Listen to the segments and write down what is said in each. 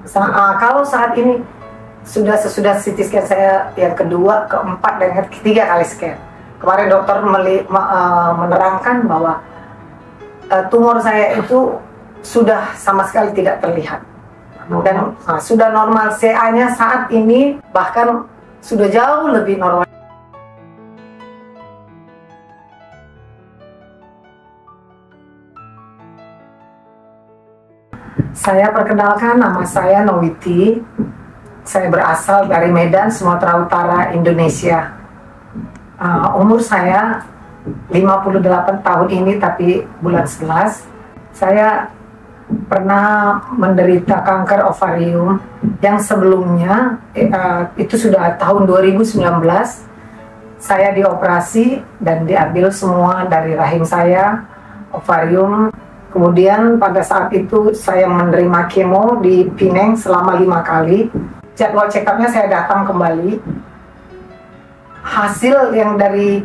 Kalau saat ini sesudah CT scan saya yang kedua, keempat, dan ketiga kali scan. Kemarin dokter menerangkan bahwa tumor saya itu sudah sama sekali tidak terlihat dan sudah normal. CA-nya saat ini bahkan sudah jauh lebih normal. Saya perkenalkan, nama saya Nowiti. Saya berasal dari Medan, Sumatera Utara, Indonesia. Umur saya 58 tahun ini, tapi bulan 11. Saya pernah menderita kanker ovarium yang sebelumnya itu sudah tahun 2019. Saya dioperasi dan diambil semua dari rahim saya, ovarium. Kemudian pada saat itu saya menerima kemo di Pineng selama 5 kali. Jadwal check up-nya saya datang kembali. Hasil yang dari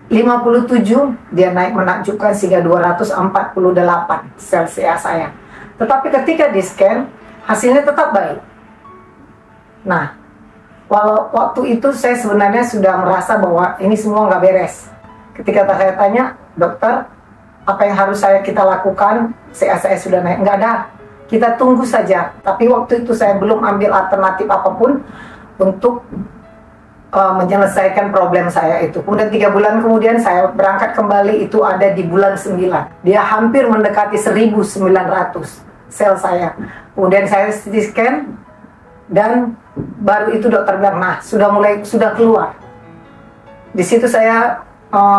57 dia naik menakjubkan sehingga 248 sel CA saya. Tetapi ketika di scan hasilnya tetap baik. Nah, waktu itu saya sebenarnya sudah merasa bahwa ini semua nggak beres. Ketika saya tanya, dokter, apa yang harus kita lakukan? CA saya sudah naik. Nggak ada, kita tunggu saja. Tapi waktu itu saya belum ambil alternatif apapun untuk menyelesaikan problem saya itu. Kemudian 3 bulan kemudian saya berangkat kembali, itu ada di bulan 9. Dia hampir mendekati 1900 sel saya. Kemudian saya CT scan dan baru itu dokter bilang, nah sudah keluar. Di situ saya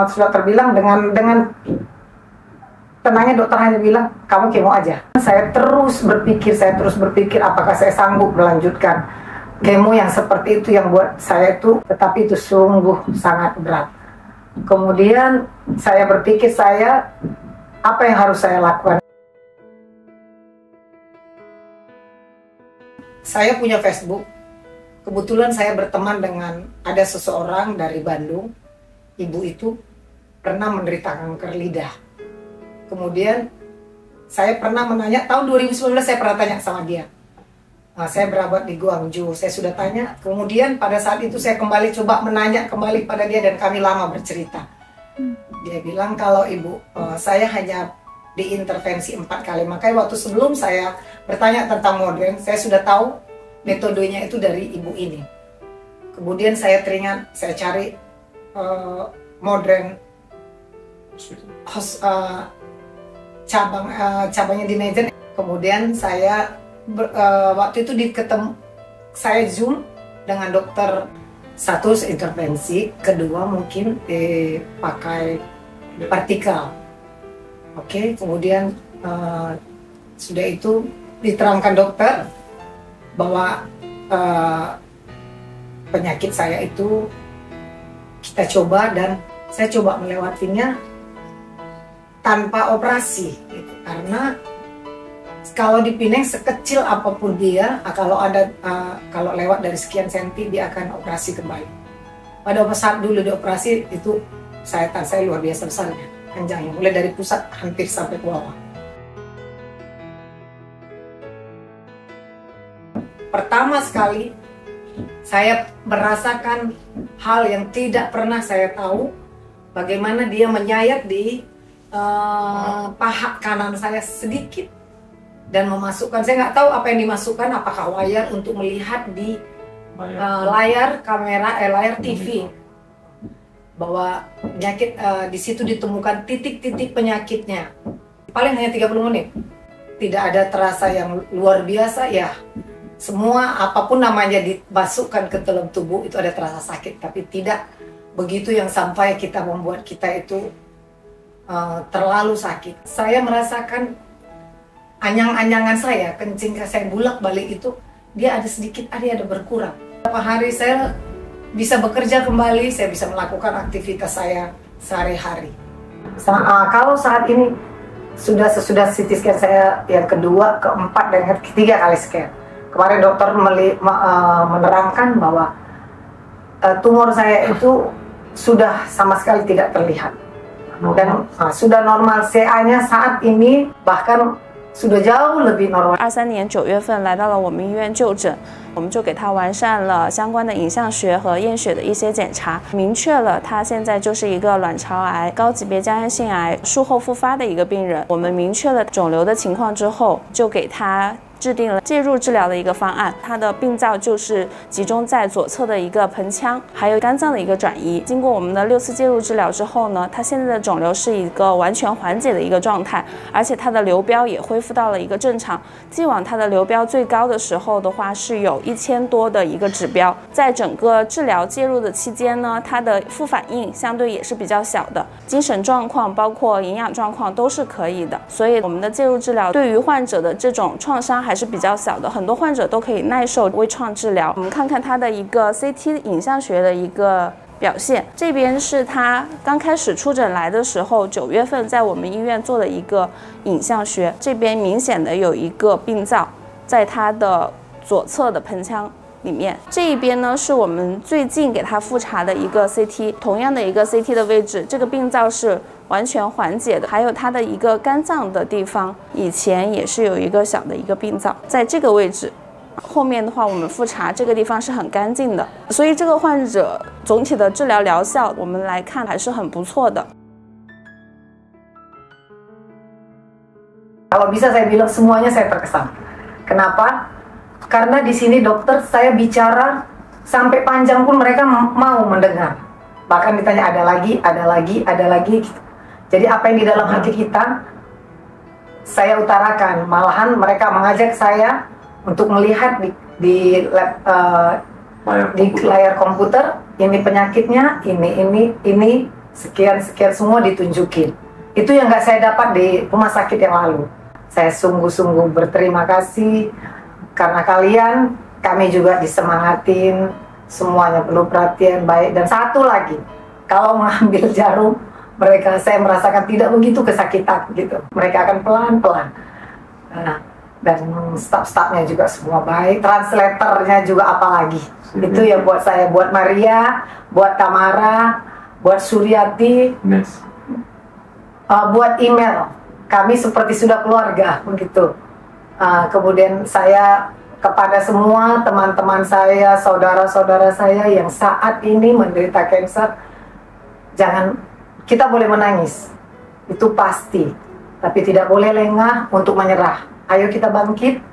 sudah terbilang dengan tenangnya dokter hanya bilang, kamu kemo aja. Saya terus berpikir apakah saya sanggup melanjutkan kemo yang seperti itu yang buat saya itu, tetapi itu sungguh sangat berat. Kemudian saya berpikir apa yang harus saya lakukan. Saya punya Facebook. Kebetulan saya berteman dengan ada seseorang dari Bandung. Ibu itu pernah menderita kanker lidah. Kemudian saya pernah menanya, tahun 2019 saya pernah tanya sama dia. Saya berobat di Guangzhou, saya sudah tanya. Kemudian pada saat itu saya coba menanya kembali pada dia dan kami lama bercerita. Dia bilang, kalau ibu, saya hanya diintervensi 4 kali. Makanya waktu sebelum saya bertanya tentang modern, saya sudah tahu metodenya itu dari ibu ini. Kemudian saya teringat, saya cari modern cabangnya di Medan. Kemudian saya waktu itu saya Zoom dengan dokter. Satu, intervensi. Kedua, mungkin pakai partikel. Oke, kemudian sudah itu diterangkan dokter bahwa penyakit saya itu kita coba, dan saya coba melewatinya tanpa operasi gitu. Karena kalau di Pineng sekecil apapun dia, kalau lewat dari sekian senti dia akan operasi kembali. Pada saat dulu dioperasi itu sayatan saya luar biasa besarnya, panjangnya, mulai dari pusat hampir sampai ke bawah. Pertama sekali saya merasakan hal yang tidak pernah saya tahu, bagaimana dia menyayat di paha kanan saya sedikit dan memasukkan, saya nggak tahu apa yang dimasukkan, apakah wire untuk melihat di layar kamera, layar TV, bahwa penyakit di situ ditemukan titik-titik penyakitnya. Paling hanya 30 menit, tidak ada terasa yang luar biasa ya. Semua apapun namanya dimasukkan ke dalam tubuh itu ada terasa sakit, tapi tidak begitu yang sampai kita membuat kita itu terlalu sakit. Saya merasakan anyang-anyangan saya, kencing saya bulak-balik itu, dia ada sedikit, ada berkurang. Beberapa hari saya bisa bekerja kembali, saya bisa melakukan aktivitas saya sehari-hari. Kalau saat ini sesudah CT scan saya yang kedua, keempat, dan ketiga kali scan. Kemarin dokter menerangkan bahwa tumor saya itu sudah sama sekali tidak terlihat dan sudah normal. CA-nya saat ini bahkan sudah jauh lebih normal。23年9月份来到了我们医院就诊，我们就给他完善了相关的影像学和验血的一些检查，明确了他现在就是一个卵巢癌高级别浆液性癌术后复发的一个病人。我们明确了肿瘤的情况之后，就给他制定了介入治疗的一个方案。他的病灶就是集中在左侧的一个盆腔，还有肝脏的一个转移。经过我们的6次介入治疗之后呢，他现在的肿瘤是一个完全缓解的一个状态，而且他的流标也恢复到了一个正常。既往他的流标最高的时候的话是有1000多的一个指标，在整个治疗介入的期间呢，他的副反应相对也是比较小的，精神状况包括营养状况都是可以的。所以我们的介入治疗对于患者的这种创伤还是比较小的，很多患者都可以耐受微创治疗。我们看看他的一个 CT 影像学的一个表现，这边是他刚开始出诊来的时候，9月份在我们医院做的一个影像学，这边明显的有一个病灶在他的左侧的盆腔里面。这一边呢是我们最近给他复查的一个 CT， 同样的一个 CT 的位置，这个病灶是完全缓解的。还有它的一个肝脏的地方，以前也是有一个小的一个病灶，在这个位置。后面的话，我们复查这个地方是很干净的，所以这个患者总体的治疗疗效，我们来看还是很不错的。Kalau bisa saya bilang semuanya saya terkesan. Kenapa? Karena di sini dokter saya bicara sampai panjang pun mereka mau mendengar. Bahkan ditanya ada lagi, ada lagi, ada lagi. Jadi apa yang di dalam hati kita, saya utarakan. Malahan mereka mengajak saya untuk melihat di layar komputer, ini penyakitnya, ini sekian semua ditunjukin. Itu yang nggak saya dapat di rumah sakit yang lalu. Saya sungguh-sungguh berterima kasih karena kalian, kami juga disemangatin, semuanya penuh perhatian baik. Dan satu lagi, kalau mengambil jarum, saya merasakan tidak begitu kesakitan gitu. Mereka akan pelan-pelan. Nah, dan staf-stafnya juga semua baik, translatornya juga apalagi. Itu ya buat saya, buat Maria, buat Tamara, buat Suryati, buat email. Kami seperti sudah keluarga begitu. Kemudian saya kepada semua teman-teman saya, saudara-saudara saya yang saat ini menderita kanker, jangan, kita boleh menangis, itu pasti, tapi tidak boleh lengah untuk menyerah. Ayo kita bangkit,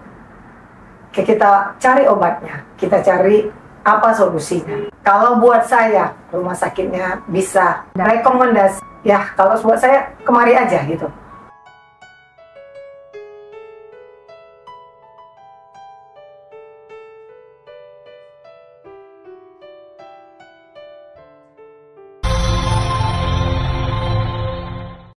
kita cari obatnya, kita cari apa solusinya. Kalau buat saya, rumah sakitnya bisa rekomendasi, ya kalau buat saya kemari aja gitu.